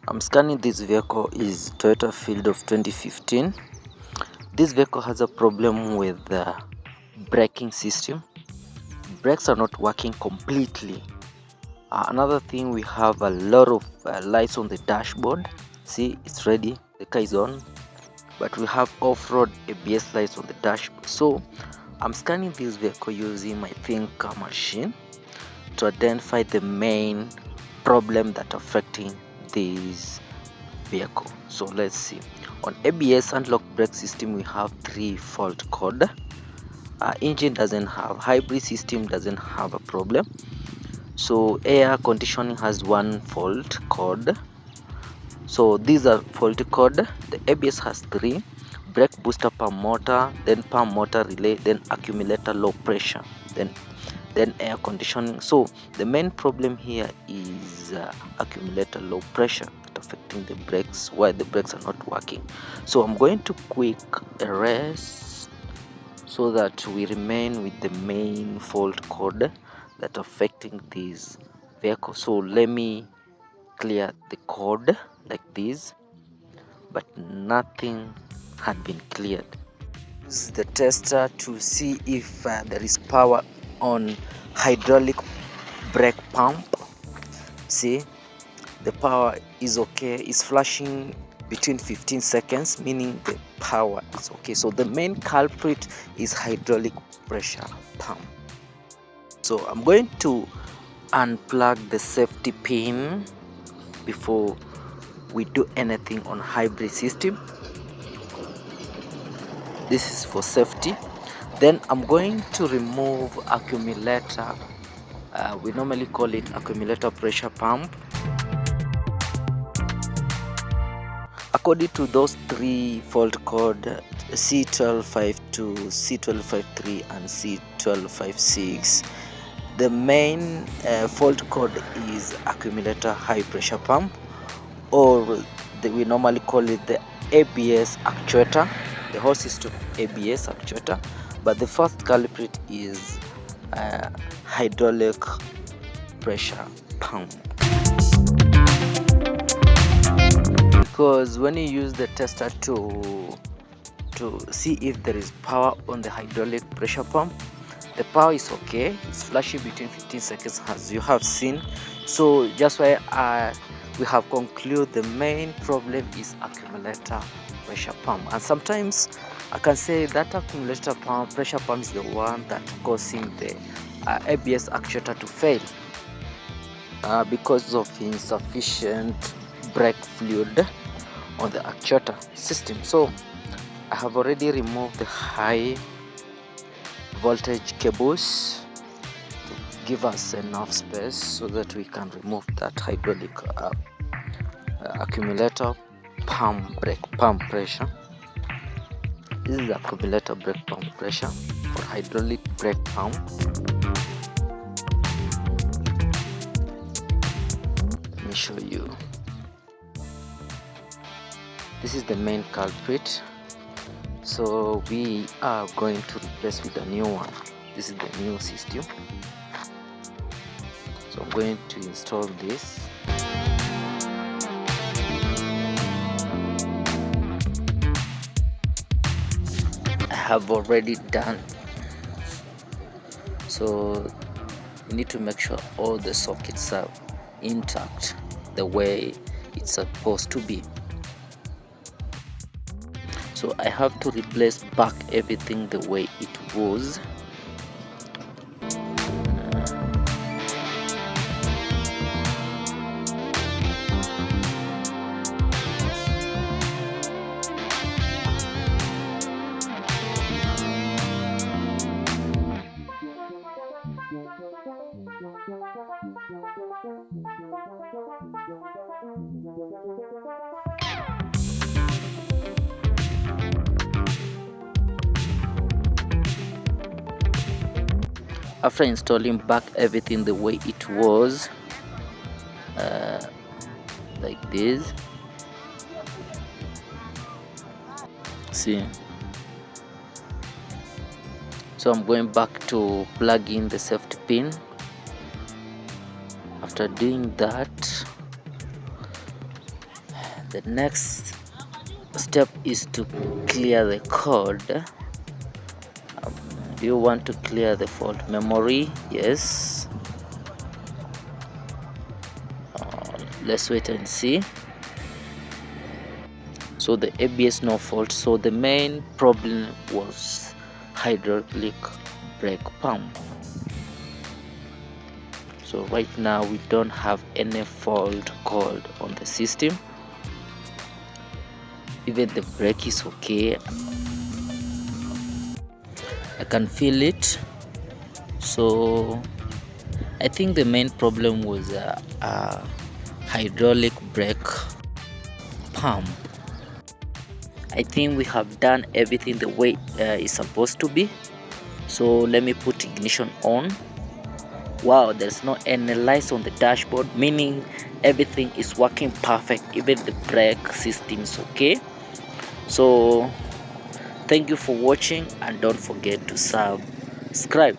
I'm scanning this vehicle is Toyota Field of 2015. This vehicle has a problem with the braking system. Brakes are not working completely. Another thing, we have a lot of lights on the dashboard. See, it's ready, the car is on, but we have off-road ABS lights on the dashboard. So I'm scanning this vehicle using my thinker machine to identify the main problem that affecting this vehicle. So let's see. On ABS unlock brake system, we have 3 fault code. Engine doesn't have, hybrid system doesn't have a problem. So air conditioning has 1 fault code. So these are faulty code. The ABS has 3: brake booster pump motor, then pump motor relay, then accumulator low pressure, then air conditioning. So the main problem here is accumulator low pressure affecting the brakes, why the brakes are not working. So I'm going to quick erase so that we remain with the main fault code that affecting this vehicle. So let me clear the code like this, but nothing had been cleared. Use the tester to see if there is power on hydraulic brake pump. See, the power is okay, it's flashing between 15 seconds, meaning the power is okay. So the main culprit is hydraulic pressure pump. So I'm going to unplug the safety pin before we do anything on hybrid system. This is for safety. Then I'm going to remove accumulator. We normally call it accumulator pressure pump. According to those 3 fault code, C1252, C1253 and C1256, the main fault code is accumulator high pressure pump, or we normally call it the ABS actuator, the whole system ABS actuator. But the first culprit is hydraulic pressure pump. Because when you use the tester to see if there is power on the hydraulic pressure pump, the power is okay, it's flashing between 15 seconds as you have seen. So just why we have concluded the main problem is accumulator pressure pump. And sometimes I can say that accumulator pump pressure pump is the one that causing the ABS actuator to fail because of insufficient brake fluid on the actuator system. So I have already removed the high voltage cables to give us enough space so that we can remove that hydraulic accumulator brake pump pressure. This is the accumulator brake pump pressure for hydraulic brake pump. Let me show you. This is the main culprit, so we are going to replace with a new one. This is the new system, so I'm going to install this. I have already done, so we need to make sure all the sockets are intact the way it's supposed to be. So I have to replace back everything the way it was. After installing back everything the way it was, like this, see. So I'm going back to plug in the safety pin. After doing that, The next step is to clear the code. Do you want to clear the fault memory? Yes. Let's wait and see. So the ABS no fault. So the main problem was hydraulic brake pump. So right now we don't have any fault code on the system. Even the brake is okay. I can feel it. So I think the main problem was a hydraulic brake pump. I think we have done everything the way it's supposed to be. So let me put ignition on. Wow, there's not any lights on the dashboard, meaning everything is working perfect. Even the brake system is okay. So thank you for watching, and don't forget to subscribe.